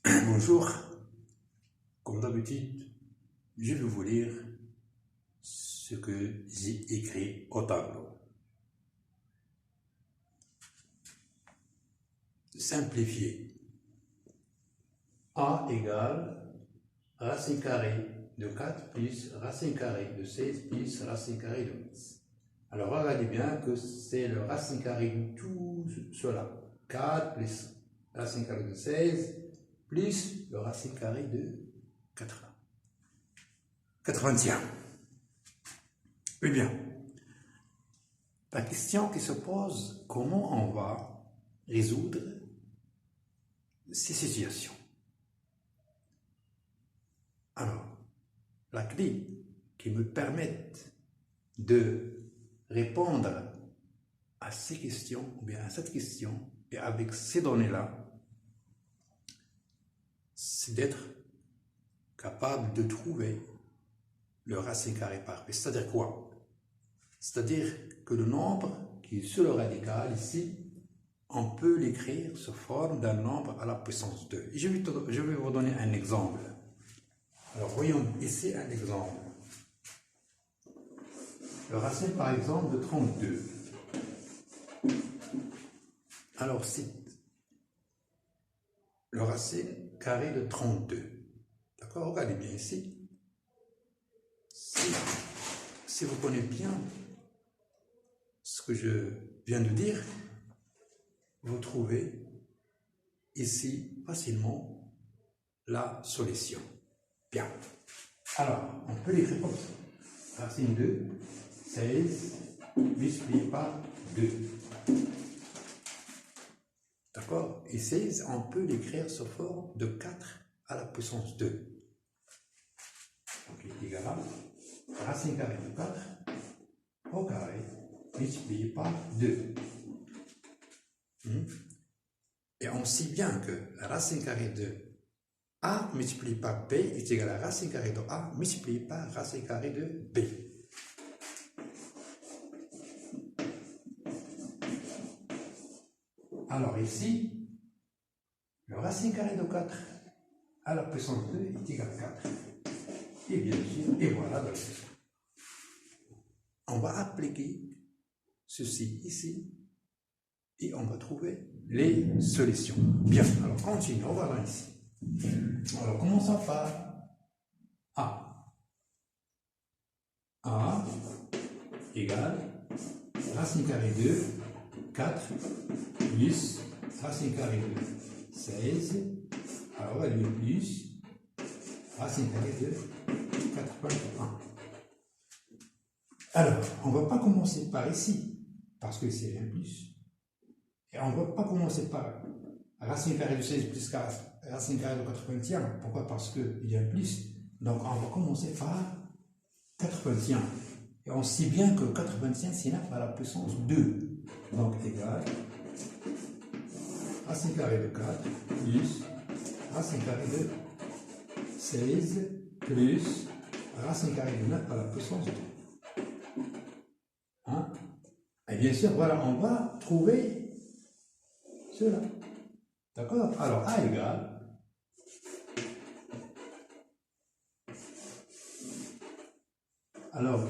Bonjour, comme d'habitude, je vais vous lire ce que j'ai écrit au tableau. Simplifier. A égale racine carrée de 4 plus racine carrée de 16 plus racine carrée de 10. Alors regardez bien que c'est le racine carrée de tout cela. 4 plus racine carrée de 16 plus le racine carré de 81. Eh bien, la question qui se pose, comment on va résoudre ces situations? Alors, la clé qui me permet de répondre à ces questions, ou bien à cette question, et avec ces données-là, c'est d'être capable de trouver le racine carrée par B. C'est-à-dire quoi? C'est-à-dire que le nombre qui est sur le radical ici, on peut l'écrire sous forme d'un nombre à la puissance 2. Et je vais vous donner un exemple. Alors voyons ici un exemple. Le racine par exemple de 32. Alors c'est le racine carré de 32. D'accord? Regardez bien ici. Si vous connaissez bien ce que je viens de dire, vous trouvez ici facilement la solution. Bien. Alors, on peut l'écrire comme ça. Racine de 16 multiplié par 2. D'accord? Et 16, on peut l'écrire sous forme de 4 à la puissance 2. Donc, il est égal à racine carrée de 4 au carré multiplié par 2. Et on sait bien que la racine carrée de A multiplié par B est égal à racine carrée de A multiplié par racine carrée de B. Alors ici, le racine carrée de 4 à la puissance 2 est égal à 4. Et bien sûr, et voilà la solution. On va appliquer ceci ici et on va trouver les solutions. Bien, alors continuons, on va voir ici. Alors commençons par A. A égale racine carrée de 4 plus racine carrée de 16. Alors on va lui plus racine carrée de 4,1. Alors, on ne va pas commencer par ici, parce que c'est un plus. Et on ne va pas commencer par racine carrée de 16 plus racine carrée de 81. Pourquoi? Parce qu'il y a un plus. Donc, on va commencer par 81. Et on sait bien que 81, c'est 9 à la puissance 2. Donc, égal racine carrée de 4 plus racine carrée de 16 plus racine carrée de 9 à la puissance 2. Hein? Et bien sûr, voilà, on va trouver cela. D'accord? Alors, A égale alors,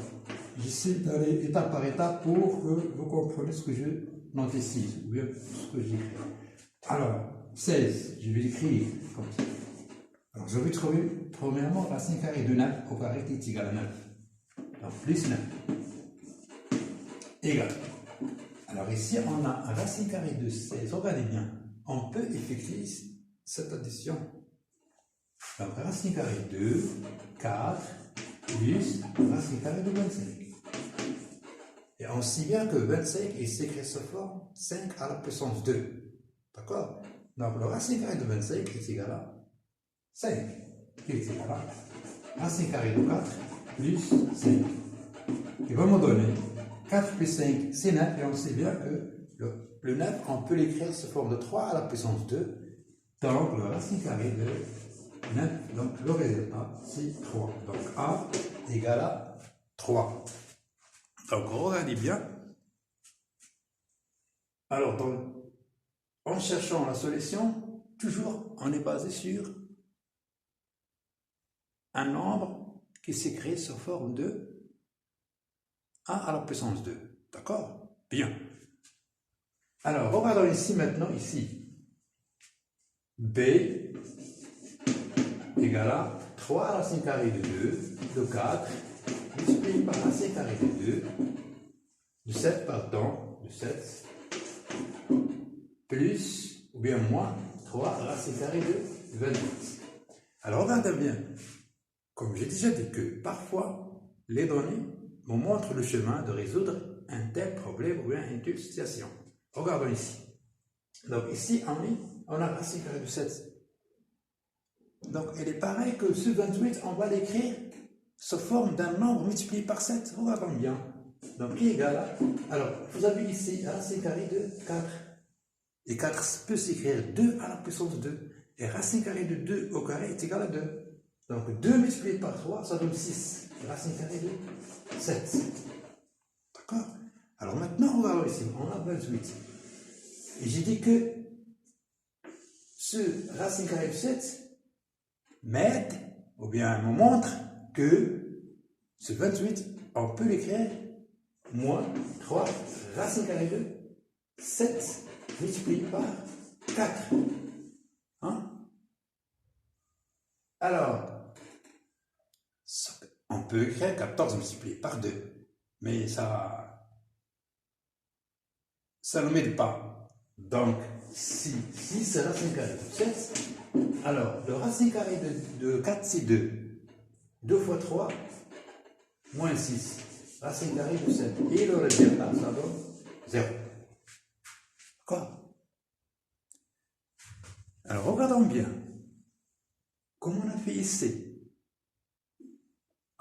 j'essaie d'aller étape par étape pour que vous compreniez ce que je note ici, ou bien ce que j'écris. Alors, 16, je vais l'écrire comme ça. Alors, je vais trouver premièrement racine carrée de 9 au carré qui est égal à 9. Donc, plus 9. Égal. Alors ici, on a un racine carrée de 16. Regardez bien. On peut effectuer cette addition. Donc, racine carrée de 4 plus racine carrée de 25. Et on sait bien que 25 est écrit sous forme 5 à la puissance 2. D'accord? Donc, le racine carré de 25 est égal à 5. Qui est égal à racine carrée de 4 plus 5. Il va me donner 4 plus 5, c'est 9, et on sait bien que le 9, on peut l'écrire sous forme de 3 à la puissance 2. Donc, le racine carrée de 9, donc le résultat, c'est 3. Donc, A égale à 3. Donc, regardez bien. Alors, en cherchant la solution, toujours, on est basé sur un nombre qui s'écrit sous forme de 1 à la puissance 2. D'accord? Bien. Alors, regardons ici maintenant, ici. B égale à 3 racine carrée de 2, de 4, multiplié par racine carrée de 2, de 7, pardon, de 7, plus, ou bien moins, 3 racine carrée de 28. Alors, regardez bien. Comme j'ai déjà dit que parfois, les données nous montrent le chemin de résoudre un tel problème ou bien une telle situation. Regardons ici. Donc ici, on a racine carrée de 7. Donc elle est pareille que ce 28, on va l'écrire sous forme d'un nombre multiplié par 7. Regardons bien. Donc qui est égal à... Alors, vous avez ici racine carrée de 4. Et 4 peut s'écrire 2 à la puissance 2. Et racine carrée de 2 au carré est égal à 2. Donc 2 multiplié par 3, ça donne 6. Racine carrée de 7. D'accord? Alors maintenant, regardons ici. On a 28. Et j'ai dit que ce racine carrée de 7 m'aide, ou bien me montre que ce 28, on peut l'écrire moins 3 racine carrée de 7 multiplié par 4. Hein? Alors, on peut écrire 14 multiplié par 2, mais ça ne m'aide pas. Donc, si c'est racine carrée de 7, alors le racine carré de 4 c'est 2. 2 fois 3, moins 6. Racine carrée de 7. Et le résultat, ça donne 0. D'accord? Alors, regardons bien. Comme on a fait ici.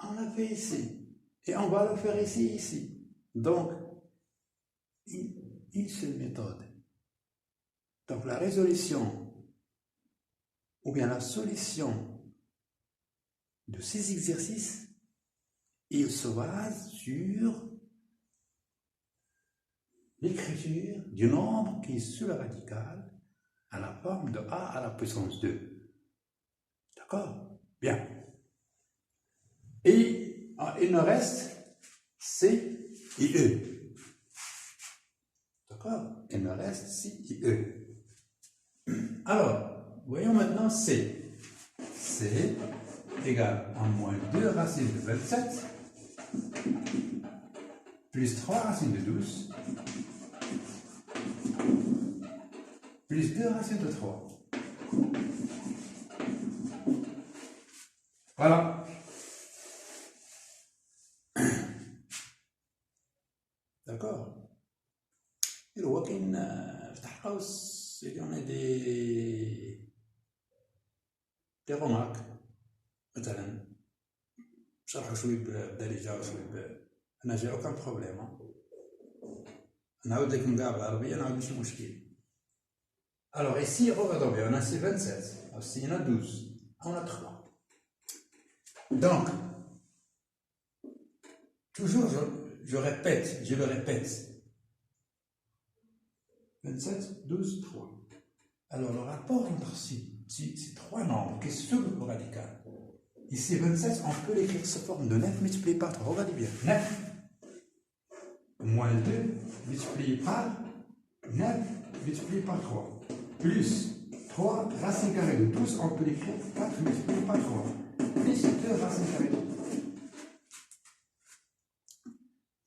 On a fait ici. Et on va le faire ici. Donc, une seule méthode. Donc, la résolution, ou bien la solution de ces exercices, il se base sur l'écriture du nombre qui est sous la radicale à la forme de a à la puissance 2. D'accord? Bien. Et il nous reste C et E. D'accord? Il me reste C et E. Alors, voyons maintenant C. C égale à moins 2 racines de 27 plus 3 racines de 12 plus 2 racines de 3. Voilà. D'accord. Il voit qu'il y a des remarques. مثلا شرحوا شويه بالدارجه وشويه انا جاي aucun problème. نعاود لك نقابل بالعربيه نعاود ماشي مشكل. Alors ici, regardons bien, on a ces 27, ici il y en a 12, on a 3. Donc, toujours je le répète. 27, 12, 3. Alors le rapport entre ces trois nombres qui sont le radical, ici 27, on peut l'écrire sous forme de 9 multiplié par 3. Regardez bien. 9 moins 2 multiplié par 9 multiplié par 3. Plus 3 racine carrée de 12, on peut l'écrire 4 multiplié par 3. Plus 2 racine carrée de 3.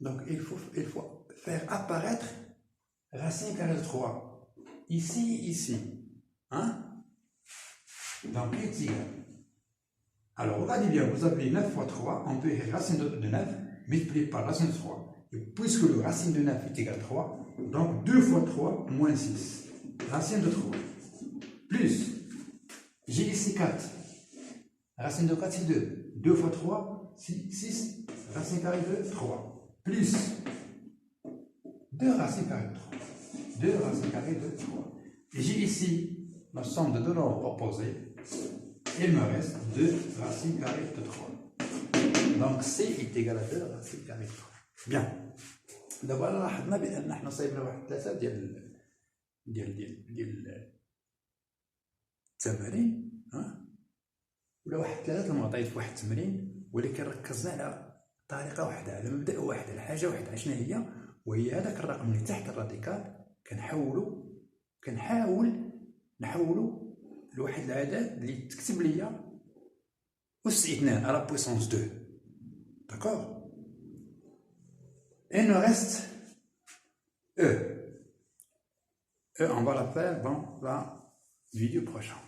Donc il faut faire apparaître racine carrée de 3. Ici. Hein? Donc il est égal. Alors regardez bien, vous avez 9 fois 3, on peut écrire racine de 9 multiplié par racine de 3. Et puisque le racine de 9 est égal à 3, donc 2 fois 3 moins 6. Racine de 3. Plus, j'ai ici 4. Racine de 4 c'est 2. 2 fois 3, 6. Racine carrée de 3. Plus 2 racines carrées de 3. 2 racines carrées de 3. Et j'ai ici la somme de deux nombres opposés. Il me reste 2 racines carrées de 3. Donc C est égal à 2 racines carrées de 3. Bien. دابا لاحظنا بان احنا صايبنا واحد 3 ديال التمارين ولا واحد 3 المعطيات في واحد التمرين، ولكن ركزنا على طريقه واحده، على مبدا واحد، على حاجه واحده. شنو هي؟ وهي هذاك الرقم اللي تحت الراديكال كنحاول نحولو لواحد العدد اللي تكتب ليا أس 2 على بويسونس 2. داكوغ. Il nous reste E. On va la faire dans la vidéo prochaine.